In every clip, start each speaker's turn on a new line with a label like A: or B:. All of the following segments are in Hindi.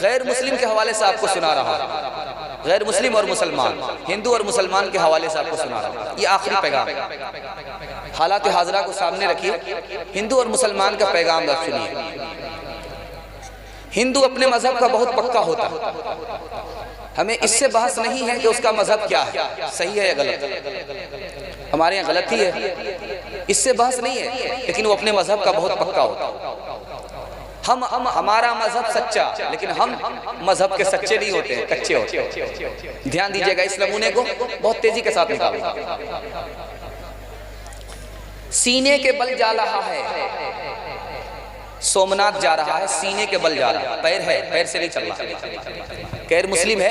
A: गैर मुस्लिम के हवाले से आपको सुना रहा हूँ, गैर मुस्लिम और मुसलमान, हिंदू और मुसलमान के हवाले से आपको सुना रहा हूँ। ये आखिरी पैगाम, हालात हाजरा को सामने रखिए, हिंदू और मुसलमान का पैगाम आप सुनिए। हिंदू अपने मजहब का बहुत पक्का होता है, हमें इससे बहस नहीं है कि उसका मजहब क्या है, सही है या गलत, हमारे यहाँ गलत ही है, इससे बहस नहीं है, लेकिन वो अपने मजहब का बहुत पक्का होता है। हम हमारा मजहब सच्चा, लेकिन हम मजहब के सच्चे नहीं होते हैं, कच्चे होते हैं। ध्यान दीजिएगा, इस नमूने को बहुत तेजी के साथ निकालो। सीने के बल जा रहा है, सोमनाथ जा रहा है, सीने के बल जा रहा है, पैर है, पैर से नहीं चल रहा। गैर मुस्लिम है,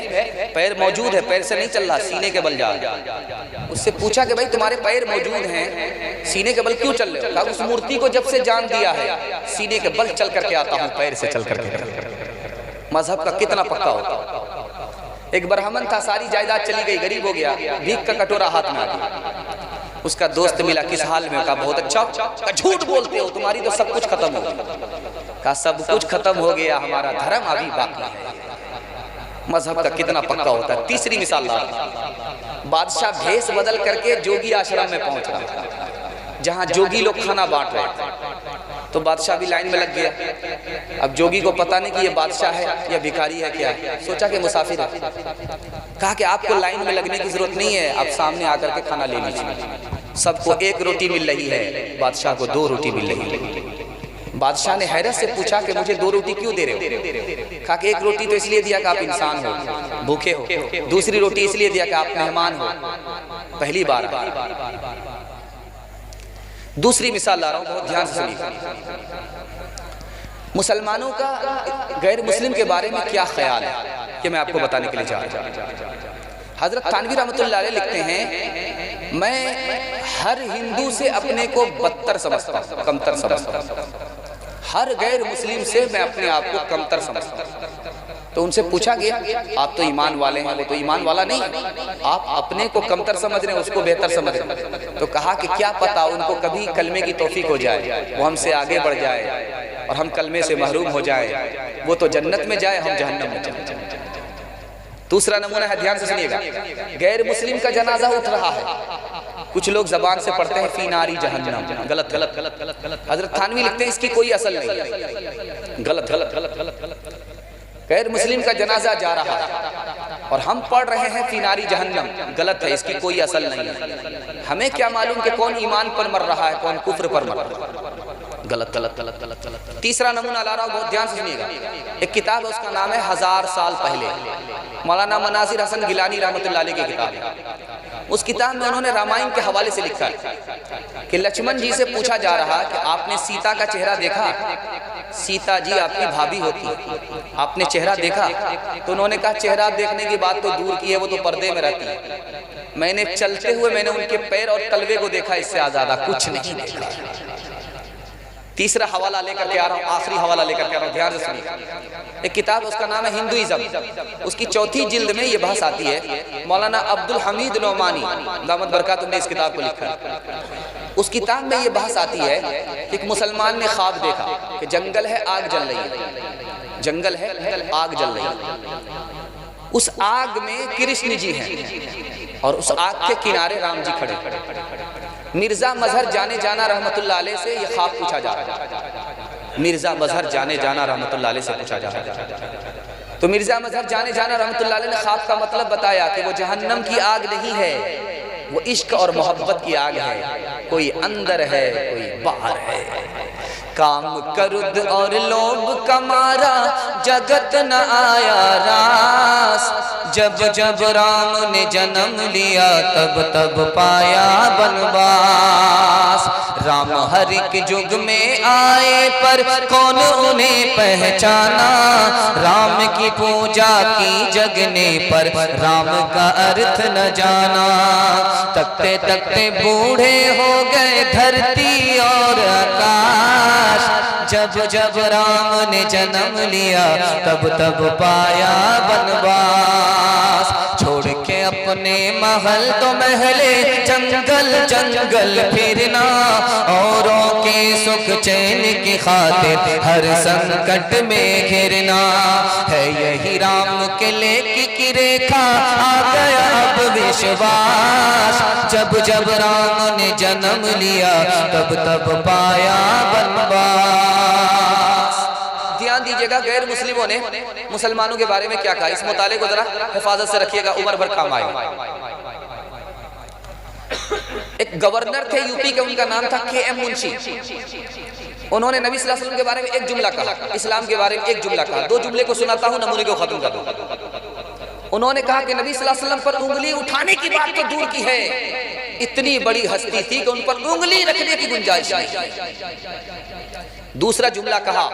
A: पैर मौजूद है, पैर से नहीं चल रहा, सीने के बल जा रहा है। उससे पूछा कि भाई तुम्हारे पैर मौजूद हैं, सीने के बल क्यों चल रहे हो? कहा उस मूर्ति को जब से जान दिया है, सीने के बल चल करके आता हूँ, पैर से चल करके। मजहब का कितना पक्का होता। एक ब्राह्मण था, सारी जायदाद चली गई, गरीब हो गया, भीख का कटोरा हाथ में आ गया। उसका दोस्त मिला, किस हाल में? कहा बहुत अच्छा। झूठ बोलते हो, तुम्हारी तो सब कुछ खत्म हो गया। कहा सब कुछ खत्म हो गया, हमारा धर्म अभी बाकी है। मजहब का कितना पक्का होता है। तीसरी मिसाल, बादशाह भेष बदल करके जोगी आश्रम में पहुंच रहा, जहां जोगी लोग खाना बांट रहे थे, तो बादशाह भी लाइन में लग गया। अब जोगी को पता नहीं कि ये बादशाह है या भिखारी है, क्या है, सोचा कि मुसाफिर है। कहा कि आपको लाइन में लगने की जरूरत नहीं है, आप सामने आकर के खाना ले लीजिए। सबको एक रोटी मिल रही है, बादशाह को 2 रोटी मिल रही है। बादशाह ने हैरत से पूछा कि मुझे 2 रोटी क्यों दे रहे हो? कहा कि एक रोटी तो इसलिए दिया कि आप इंसान हो, भूखे हो, दूसरी रोटी इसलिए दिया कि आप मेहमान हो, पहली बार। दूसरी मिसाल ला रहा हूं, बहुत ध्यान से सुनिए। मुसलमानों का गैर मुस्लिम के बारे में क्या ख्याल है, कि मैं आपको बताने के लिए जा रहा हूं। हजरत थानवी रहमतुल्लाह अलैह लिखते हैं, मैं हर हिंदू से अपने को बदतर समझता हूं, कमतर समझता हूं। हर गैर मुस्लिम से मैं अपने आप को कमतर समझता हूं। तो उनसे पूछा गया, आप तो ईमान वाले हैं, वो तो ईमान वाला नहीं, आप अपने को कमतर समझ रहे हैं, उसको बेहतर समझ रहे हैं। तो कहा कि क्या पता उनको कभी कलमे की तौफीक हो जाए, वो हमसे आगे बढ़ जाए और हम कलमे से महरूम हो जाए, वो तो जन्नत में जाए, हम जहन्नम में जाए। दूसरा नमूना है, ध्यान से सुनिएगा। गैर मुस्लिम का जनाजा उठ रहा है, कुछ लोग जबान से पढ़ते हैं फी नारी जहन्नम, गलत गलत गलत गलत गलत। हजरत थानवी लिखते हैं इसकी कोई असल नहीं, गलत गलत गलत गलत गलत। गैर मुस्लिम का जनाजा जा रहा है और हम पढ़ रहे हैं फी नारी जहन्नम, गलत है, इसकी कोई असल नहीं है। हमें क्या मालूम कि कौन ईमान पर मर रहा है, कौन कुफ्र पर मर रहा है, गलत गलत गलत गलत गलत। तीसरा नमूना ला रहा हूं, बहुत ध्यान से सुनिएगा। एक किताब है, उसका नाम है 1000 साल पहले, मौलाना मनाजिर हसन गिलानी रहमतुल्लाह अलैह की किताब है। उस किताब में उन्होंने रामायण के हवाले से लिखा है कि लक्ष्मण जी से पूछा जा रहा कि आपने सीता का चेहरा देखा? सीता जी आपकी भाभी होती, आपने चेहरा देखा? तो उन्होंने कहा चेहरा देखने की बात तो दूर की है, वो तो पर्दे में रहती है, मैंने चलते हुए मैंने उनके पैर और तलवे को देखा, इससे ज्यादा कुछ नहीं देखा। तीसरा हवाला लेकर के आ रहा हूँ, आखिरी हवाला लेकर के आ रहा हूँ, ध्यान से सुनिए। एक किताब है, उसका नाम है हिंदुइज्म, उसकी 4थी जिल्द में ये बहस आती है। मौलाना अब्दुल हमीद नौमानी दामत बरकातुहू ने इस किताब को लिखा है। उस किताब में ये बहस आती है कि एक मुसलमान ने ख्वाब देखा कि जंगल है, आग जल रही है, जंगल है, आग जल रही है, उस आग में कृष्ण जी हैं और उस आग के किनारे राम जी खड़े। मिर्जा मजहर जाने जाना रहमतुल्लाह अलैह से ये ख्वाब पूछा जा रहा है। मिर्जा मजहर जाने जाना रहमतुल्लाह अलैह से पूछा जा रहा है। तो मिर्जा मजहर जाने जाना रहमतुल्लाह अलैह ने ख्वाब का मतलब बताया कि वो जहन्नम की आग नहीं है, वो इश्क और मोहब्बत की आग है, कोई अंदर है, कोई बाहर है। काम करुद और लोभ कमारा जगत न आया रास, जब जब राम ने जन्म लिया तब तब पाया बनवास। राम हर एक युग में आए पर कौन उन्हें पहचाना, राम की पूजा की जगने पर राम का अर्थ न जाना। तकते तकते बूढ़े हो गए धरती और आकाश, जब जब राम ने जन्म लिया तब तब पाया बनवास। छोड़ के
B: अपने महल तो महले जंगल जंगल फिरना, औरों के सुख चैन की खातिर हर संकट में घिरना। है यही राम के लेकी की रेखा, आ गया अब विश्वास। जब जब राम ने जन्म लिया तब तब पाया वनवास।
A: ध्यान दीजिएगा, गैर मुस्लिमों ने मुसलमानों के बारे में क्या कहा, इस मुताले को जरा हिफाजत से रखिएगा, उम्र भर काम आएगा। एक गवर्नर थे यूपी के, उनका नाम था के एम मुंशी। उन्होंने नबी सल्लल्लाहु अलैहि वसल्लम के बारे में एक जुमला कहा, इस्लाम के बारे में एक जुमला कहा। दो जुमले को सुनाता हूं, नमूने को खत्म कर दूं। उन्होंने कहा कि नबी सल्लल्लाहु अलैहि वसल्लम पर उंगली उठाने की बात तो दूर की है, इतनी बड़ी हस्ती थी कि उन पर उंगली रखने की गुंजाइश नहीं। दूसरा जुमला कहा,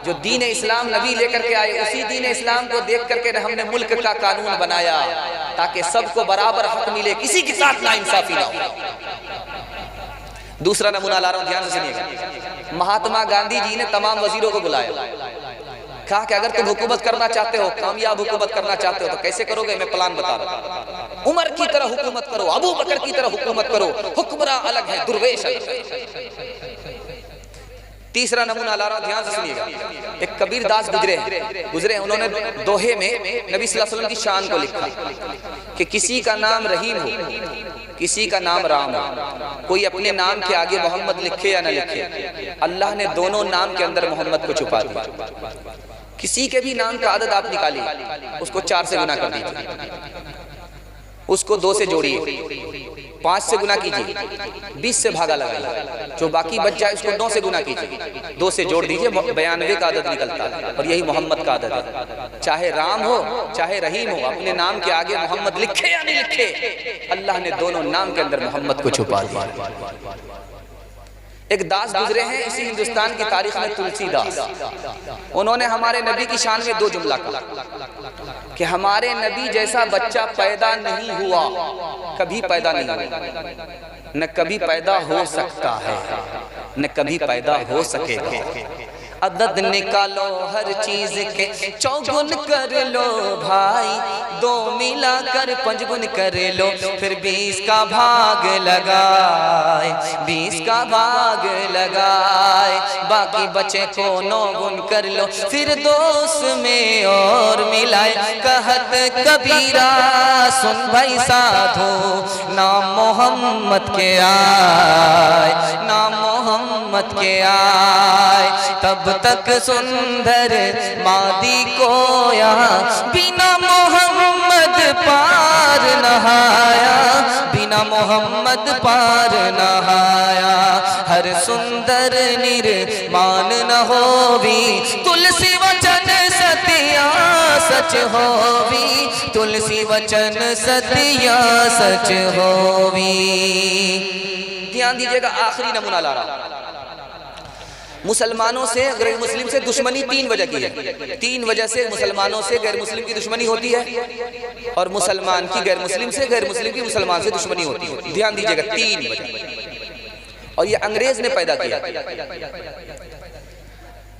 A: जो दीन इस्लाम नबी लेकर के आए, उसी दीन इस्लाम को देख करके हमने मुल्क का कानून बनाया ताकि सबको बराबर हक मिले, किसी के साथ नाइंसाफी ना हो। दूसरा नमूना ला रहा हूं, ध्यान से सुनिएगा। महात्मा गांधी जी ने तमाम वजीरों को बुलाया, कहा कि अगर तुम हुकूमत करना चाहते हो, कामयाब हुकूमत करना चाहते हो तो कैसे करोगे, मैं प्लान बता रहा हूं। उमर की तरह हुकूमत करो, अबू बकर की तरह हुकूमत करो, हुक्मरान अलग है, दुर्वेश अलग है। तीसरा नमूना ला रहा हूं, ध्यान से सुनिएगा। एक कबीर दास गुजरे, उन्होंने दोहे में नबी सल्लल्लाहु अलैहि वसल्लम की शान को लिखा कि किसी का नाम रहीम हो, किसी का नाम राम हो, कोई अपने नाम के आगे मोहम्मद लिखे या न लिखे, अल्लाह ने दोनों नाम के अंदर मोहम्मद को छुपा दिया। किसी के भी नाम का आदत आप निकालिए, उसको 4 से गुना कर दीजिए, उसको 2 से जोड़िए, 5 से गुना कीजिए, 20 से भागा लगाइए, जो बाकी बच जाए उसको 9 से गुना कीजिए, 2 से जोड़ दीजिए, 92 का आदत निकलता है। और यही मोहम्मद का आदत है। चाहे राम हो चाहे रहीम हो, अपने नाम के आगे मोहम्मद लिखे या नहीं लिखे, अल्लाह ने दोनों नाम के अंदर मोहम्मद को छुपा दिया। एक दास गुजरे हैं इसी हिंदुस्तान की तारीख में, तुलसीदास। उन्होंने हमारे नबी की शान में 2 जुमला कहा कि हमारे नबी जैसा बच्चा पैदा नहीं हुआ, कभी पैदा नहीं हुआ, न कभी पैदा हो सकता है, न कभी पैदा हो सकेगा। अदद निकालो हर चीज के, चौगुन कर लो भाई, 2 मिलाकर 5 गुन कर लो, फिर 20 का भाग लगाए, 20 का भाग लगाए, बाकी बचे को 9 गुन कर लो, फिर 2 में और मिलाए। कहत कबीरा सुन भाई साधो, नाम मोहम्मद के आए, नाम मोहम्मद के आए, तब तक सुंदर मादी को यहाँ बिना मोहम्मद पार नहाया, बिना मोहम्मद पार नहाया। हर सुंदर निर्माण न होवी, तुलसी वचन सतिया सच होवी, तुलसी वचन सतिया सच होवी। ध्यान दीजिएगा, आखिरी नमूना ला रहा हूं। मुसलमानों से गैर मुस्लिम से दुश्मनी 3 वजह की है। 3 वजह से मुसलमानों से गैर मुस्लिम की दुश्मनी होती है, और मुसलमान की गैर मुस्लिम से, गैर मुस्लिम की मुसलमान से दुश्मनी होती है। ध्यान दीजिएगा, 3 वजह, और ये अंग्रेज ने पैदा किया।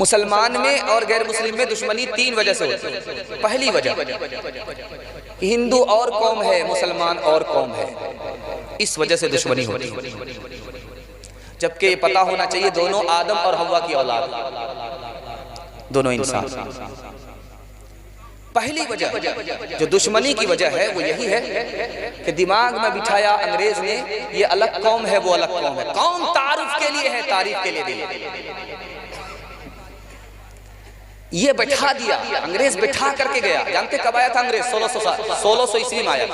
A: मुसलमान में और गैर मुस्लिम में दुश्मनी 3 वजह से होती है। पहली वजह, हिंदू और कौम है, मुसलमान और कौम है, इस वजह से दुश्मनी होती है। जबकि ये पता होना चाहिए दोनों आदम और हव्वा की औलाद, दोनों इंसान। पहली वजह जो दुश्मनी की वजह है वो यही है कि दिमाग में बिठाया अंग्रेज ने, ये अलग कौम है, वो अलग कौम है। कौम तारुफ के लिए है, तारीफ के लिए नहीं। ये बैठा दिया, अंग्रेज बैठा करके गया। जानते कब आया था अंग्रेज? 1600 ईस्वी में आया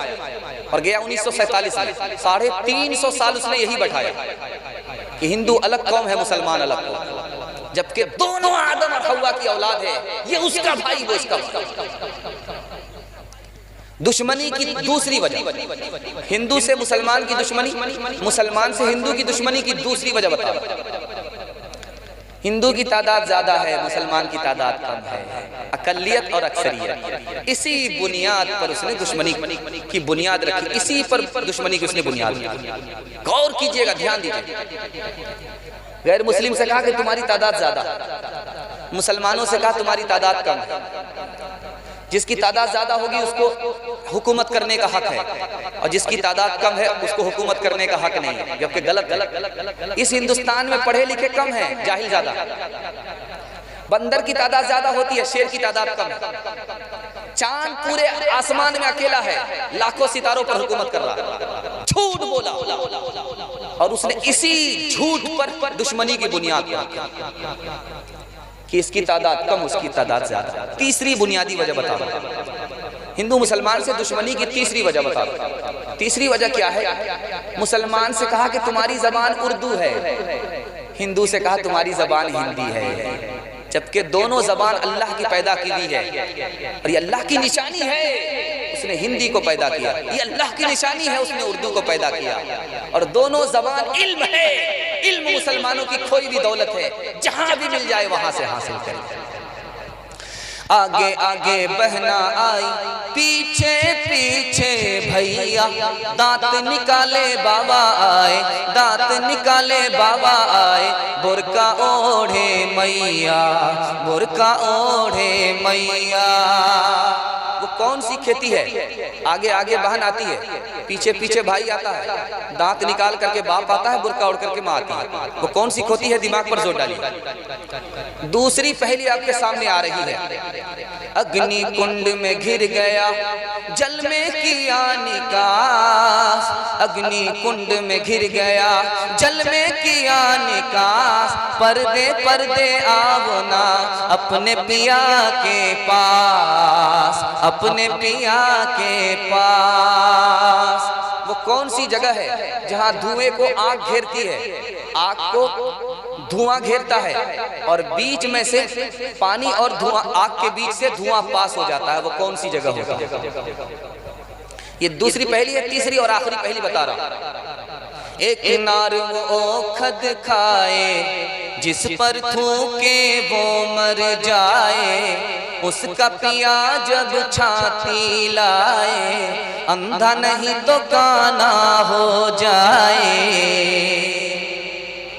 A: और गया 1947 में। 350 साल उसने यही बैठाया कि हिंदू अलग कौम है, मुसलमान अलग कौम, जबकि दोनों आदम और हव्वा की औलाद है। ये उसका भाई, वो इसका भाई। दुश्मनी की दूसरी वजह, हिंदू से मुसलमान की दुश्मनी, मुसलमान से हिंदू की दुश्मनी की दूसरी वजह बता। हिंदू की तादाद ज्यादा है, मुसलमान की तादाद कम है, अकलियत और अक्सरियत। इसी बुनियाद पर उसने दुश्मनी की बुनियाद रखी, इसी पर दुश्मनी की उसने बुनियाद रखी। गौर कीजिएगा, ध्यान दीजिए। गैर मुस्लिम से कहा कि तुम्हारी तादाद ज्यादा, मुसलमानों से कहा तुम्हारी तादाद कम है, जिसकी तादाद ज्यादा होगी उसको हुकूमत करने का हक है, और जिसकी तादाद कम है उसको हुकूमत करने का हक नहीं है, जबकि गलत। इस हिंदुस्तान में पढ़े लिखे कम है, जाहिल ज्यादा। बंदर की तादाद ज्यादा होती है, शेर की तादाद कम है। चांद पूरे आसमान में अकेला है, लाखों सितारों पर हुकूमत कर रहा है। झूठ बोला और उसने इसी झूठ पर दुश्मनी की बुनियाद पर कि इसकी तादाद कम उसकी तादाद ज्यादा। तीसरी बुनियादी वजह बता रहा हूं, हिंदू मुसलमान से दुश्मनी की तीसरी वजह बता रहा हूं। तीसरी वजह क्या है? मुसलमान से कहा कि तुम्हारी जबान उर्दू है, हिंदू से कहा तुम्हारी जबान हिंदी है, जबकि दोनों जबान अल्लाह की पैदा की हुई है और ये अल्लाह की निशानी है। उसने हिंदी को पैदा किया, ये अल्लाह की निशानी है, उसने उर्दू को पैदा किया, और दोनों जबान इल्म है। इल्म मुसलमानों की खोई भी दौलत है, जहां भी मिल जाए वहां से हासिल करें। आगे आगे बहना आई, पीछे पीछे भैया, दांत निकाले बाबा आए, दांत निकाले बाबा आए, बुरका ओढ़े मैया, बुरका ओढ़े मैया। वो कौन सी खेती है? आगे आगे बहन आती है, पीछे पीछे भाई आता है, दांत निकाल करके बाप आता है, बुरका ओढ़ करके माँ आती है। वो कौन सी खेती है? दिमाग पर जोर डालिए। दूसरी पहेली आपके सामने आ रही है। अग्नि कुंड में घिर गया, जल में किया निकास, अग्नि कुंड में घिर गया, जल में किया निकास, पर्दे पर्दे आओ ना अपने पिया के पास, अपने पिया के पास। वो कौन सी जगह है जहां धुएं को आग घेरती है? आग को धुआं घेरता है और बीच में से पानी और धुआं, आग के बीच से धुआं पास हो जाता है। वो कौन सी जगह होगा? ये दूसरी पहेली है। तीसरी और आखिरी पहेली बता रहा हूं। एक नार वो ओखद खाए, जिस पर थूके वो मर जाए, उसका पिया जब छाती लाए, अंधा नहीं तो काना हो जाए।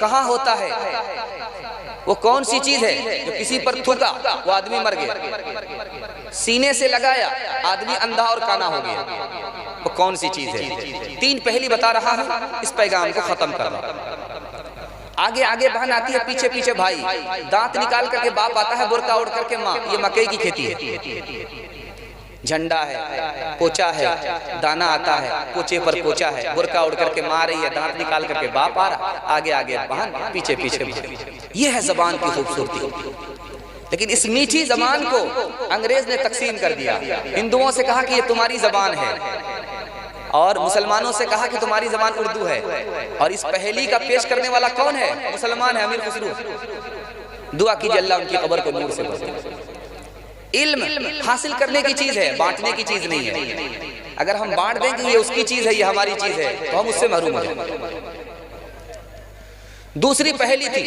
A: कहाँ होता है? वो कौन सी चीज है जो किसी पर थूका वो आदमी मर गया, सीने से लगाया आदमी अंधा और काना हो गया? वो कौन सी चीज है? तीन पहेली बता रहा हूं, इस पैगाम को खत्म कर रहा हूं। आगे आगे बहन आती है, पीछे पीछे भाई, दांत निकाल करके बाप आता है, बुरका ओढ़ करके माँ। ये मकई की खेती है, झंडा है, पोचा है, दाना आता है, पोचे पर पोचा है, बुरका उड़ करके मार रही है, दांत निकाल करके बाप आ रहा, आगे आगे बहन, पीछे पीछे बहन। ये है जबान की खूबसूरती। लेकिन इस मीठी जबान को अंग्रेज ने तकसीम कर दिया। हिंदुओं से कहा कि ये तुम्हारी जबान है, और मुसलमानों से कहा कि तुम्हारी जबान उर्दू है। और इस पहेली का पेश करने वाला कौन है? मुसलमान है, अमीर खुसरू। दुआ कीजिए अल्लाह उनकी कब्र को नूर से भर। इल्म हासिल करने की चीज है, बांटने की चीज नहीं है। अगर हम बांट देंगे ये उसकी चीज है, ये हमारी चीज है, तो हम उससे महरूम हो जाएंगे। दूसरी पहेली थी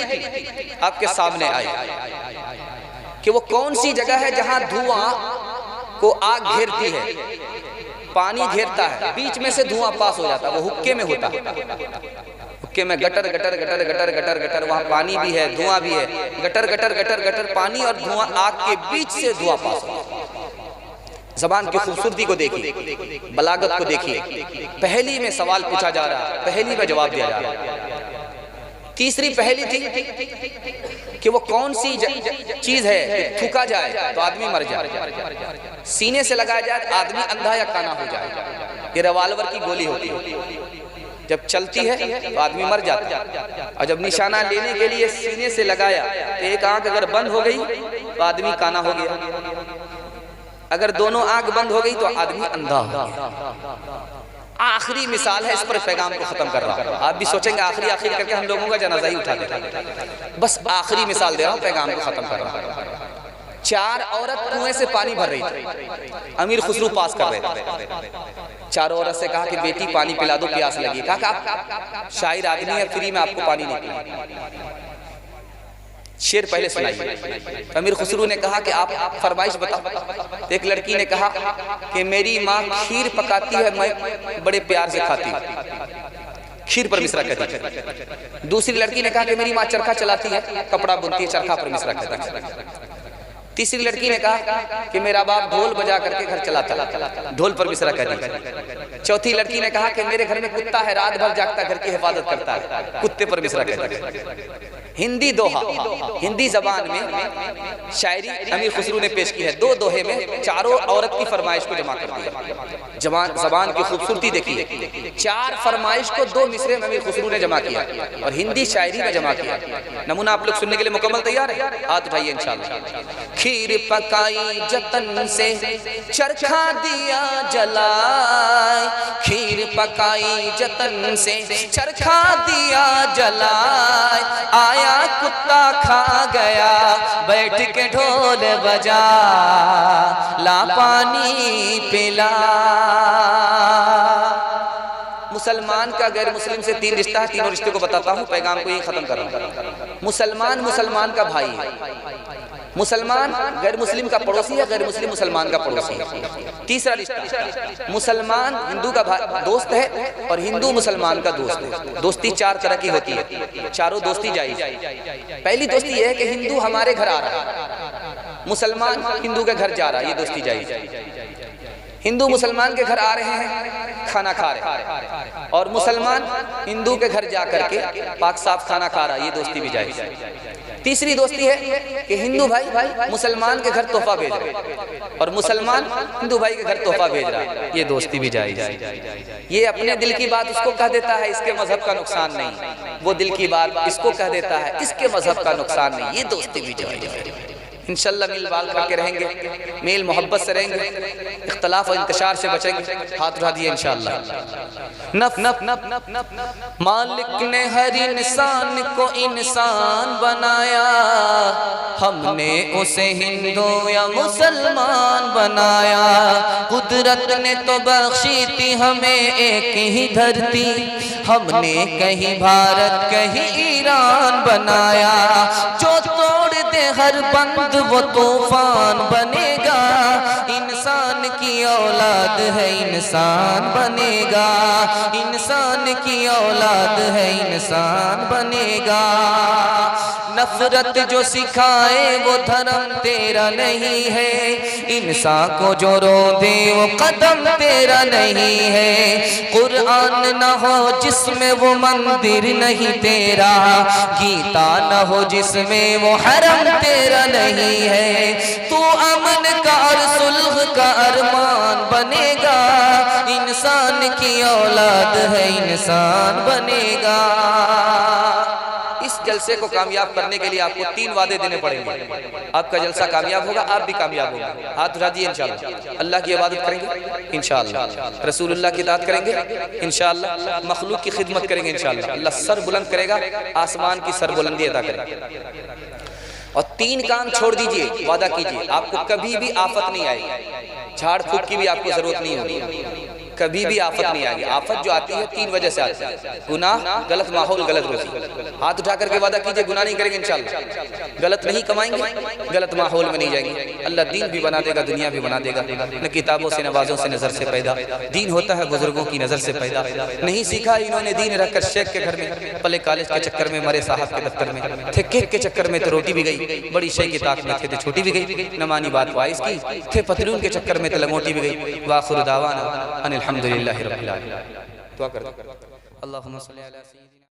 A: आपके सामने आई कि वो कौन सी जगह है जहां धुआं को आग घेरती है, पानी घेरता है, बीच में से धुआं पास हो जाता है। वो हुक्के में होता है, हुक्के में gutter gutter gutter gutter gutter gutter, वहां पानी भी है, धुआं भी है, गटर गटर गटर गटर, पानी और धुआं, आग के बीच से धुआं पास हो। जबान की खूबसूरती को देखिए, बलागत को देखिए। पहेली में सवाल पूछा जा रहा है, पहेली में जवाब दिया जा रहा है। तीसरी पहेली थी कि वो कौन सी चीज है कि थूका जाए तो आदमी मर जाए, सीने से लगाया जाए आदमी अंधा या काना हो जाए। ये रिवाल्वर की गोली होती है, जब चलती है तो आदमी मर जाता है, और जब निशाना लेने के लिए सीने से लगाया तो एक आंख अगर बंद हो गई तो आदमी काना हो गया, अगर दोनों आंख बंद हो गई तो आदमी अंधा हो गया। आखिरी मिसाल है, इस पर पैगाम को खत्म कर रहा हूं। आप भी सोचेंगे आखिरी आखिरी करके हम लोगों का जनाजा ही उठा देते, बस आखिरी मिसाल दे रहा हूं, पैगाम को खत्म कर रहा हूं। चार औरत कुएं से पानी भर रही थी, अमीर खुसरू पास कर रहे थे। चारों औरत से कहा कि बेटी पानी पिला दो, प्यास लगी। कहा आप शायर आदमी है, फ्री में आपको पानी नहीं पिला। शेर पहले सुनाइए। अमीर खुसरू ने कहा कि आप फरमाइश बताओ। एक लड़की ने कहा कि मेरी माँ खीर पकाती है, मैं बड़े प्यार से खाती हूँ। खीर पर मिश्रा कह दीजिए। दूसरी लड़की ने कहा कि मेरी माँ चरखा चलाती है, कपड़ा बुनती है, चरखा पर मिश्रा कह दीजिए। तीसरी लड़की ने कहा कि मेरा बाप ढोल बजा करके घर चलाता है, ढोल पर मिश्रा कह दीजिए। चौथी लड़की ने कहा कि मेरे घर में कुत्ता है, रात भर जागता, घर की हिफाजत करता है, कुत्ते पर मिश्रा कह दीजिए। हिंदी दोहा, हिंदी जबान में शायरी अमीर खुसरू ने पेश की है। 2 दोहे में चारों औरत की फरमाइश को जमा कर दिया। जबान की खूबसूरती देखिए, 4 फरमाइश को 2 मिसरे में अमीर खुसरू ने जमा किया और हिंदी शायरी में जमा किया। नमूना आप लोग सुनने के लिए मुकम्मल तैयार है? हाथ उठाइए इंशाअल्लाह। खीर पकाई जतन से चरखा दिया जलाए, खीर पकाई जतन से चरखा दिया जलाए, आया कुत्ता खा गया बैठ के ढोल बजा, ला पानी पिला। मुसलमान का गैर मुस्लिम से 3 रिश्ता है, तीनों रिश्ते को बताता हूँ, पैगाम को ही खत्म कर रहा हूँ। मुसलमान मुसलमान का भाई है, मुसलमान गैर मुस्लिम का पड़ोसी है, गैर मुस्लिम मुसलमान का पड़ोसी है। तीसरा रिश्ता, मुसलमान हिंदू का दोस्त है और हिंदू मुसलमान का दोस्त है। दोस्ती 4 तरह की होती है, चारों दोस्ती जायज। पहली दोस्ती यह है कि हिंदू हमारे घर आ रहा है, मुसलमान हिंदू के घर जा रहा है, ये दोस्ती जायज। हिंदू मुसलमान के घर आ रहे हैं, खाना खा रहे हैं, और मुसलमान हिंदू के घर जा करके पाक साफ खाना खा रहा है, ये दोस्ती भी जायज। तीसरी दोस्ती है कि हिंदू भाई मुसलमान के घर तोहफा भेज रहा है और मुसलमान हिंदू भाई के घर तोहफा भेज रहा है, ये दोस्ती भी जायज। ये अपने दिल की बात उसको कह देता है, इसके मजहब का नुकसान नहीं, वो दिल की बात इसको कह देता है, इसके मजहब का नुकसान नहीं, ये दोस्ती भी जायज। इंशाल्लाह मिल बाल करके रहेंगे, मेल मोहब्बत से रहेंगे, इख्तलाफ और इंतशार से बचेंगे। हाथ उठा दिए इंशाल्लाह। नफ नफ नफ नफ नफ मालिक ने हर इंसान को इंसान बनाया, हमने उसे हिंदू या मुसलमान बनाया। कुदरत ने तो बख्शी थी हमें एक ही धरती, हमने कहीं भारत कहीं ईरान बनाया। जो तोड़ दे हर बंद वो तूफान बनेगा, इंसान की औलाद है इंसान बनेगा, इंसान की औलाद है इंसान बनेगा। नफरत जो सिखाए वो धर्म तेरा नहीं है, इंसान को जो रो दे वो कदम तेरा नहीं है। कुरान न हो जिसमें वो मंदिर नहीं तेरा, गीता न हो जिसमें वो हरम तेरा नहीं है। तू अमन का और सुलह का अरमान बनेगा, इंसान की औलाद है इंसान बनेगा। इस जलसे को कामयाब करने के लिए आपको 3 वादे देने पड़ेंगे। आपका जलसा कामयाब होगा, आप भी कामयाब होंगे। हाथ उठा दिए इंशाअल्लाह। अल्लाह की इबादत करेंगे इंशाअल्लाह, रसूलुल्लाह की इताअत करेंगे इंशाअल्लाह, मखलूक की खिदमत करेंगे इंशाअल्लाह। अल्लाह सर बुलंद करेगा, आसमान की सरबुलंदी अदा करेगा। और 3 काम छोड़ दीजिए, वादा कीजिए आपको कभी भी आफत नहीं आएगी, झाड़ फूक की भी आपको जरूरत नहीं होगी, कभी भी आफत नहीं आएगी। आफत जो आती है 3 वजह से आती है, गुनाह, गलत माहौल, गलत रोजी। हाथ उठा करके वादा कीजिए गुनाह नहीं करेंगे इंशाअल्लाह, गलत नहीं कमाएंगे, गलत माहौल में नहीं जाएंगे। अल्लाह दीन भी बना देगा, दुनिया भी बना देगा। न किताबों से नवाजों से नजर से पैदा, दीन होता है बुजुर्गों की नजर से पैदा। नहीं सीखा इन्होंने दीन रखकर शेख के घर में, पले कॉलेज के चक्कर में, मरे साहब के दफ्तर में थे, केक के चक्कर में तो रोटी भी गई, बड़ी शेख की ताक में थे तो छोटी भी गई, न मानी बात वाइस की, थे पतलून के चक्कर में तो लंगोटी भी गई। वाखिर दावाना अनिल हम्दुलिल्लाहि रब्बिल आलमीन। दुआ कर अल्लाहुम्मा सल्ली अला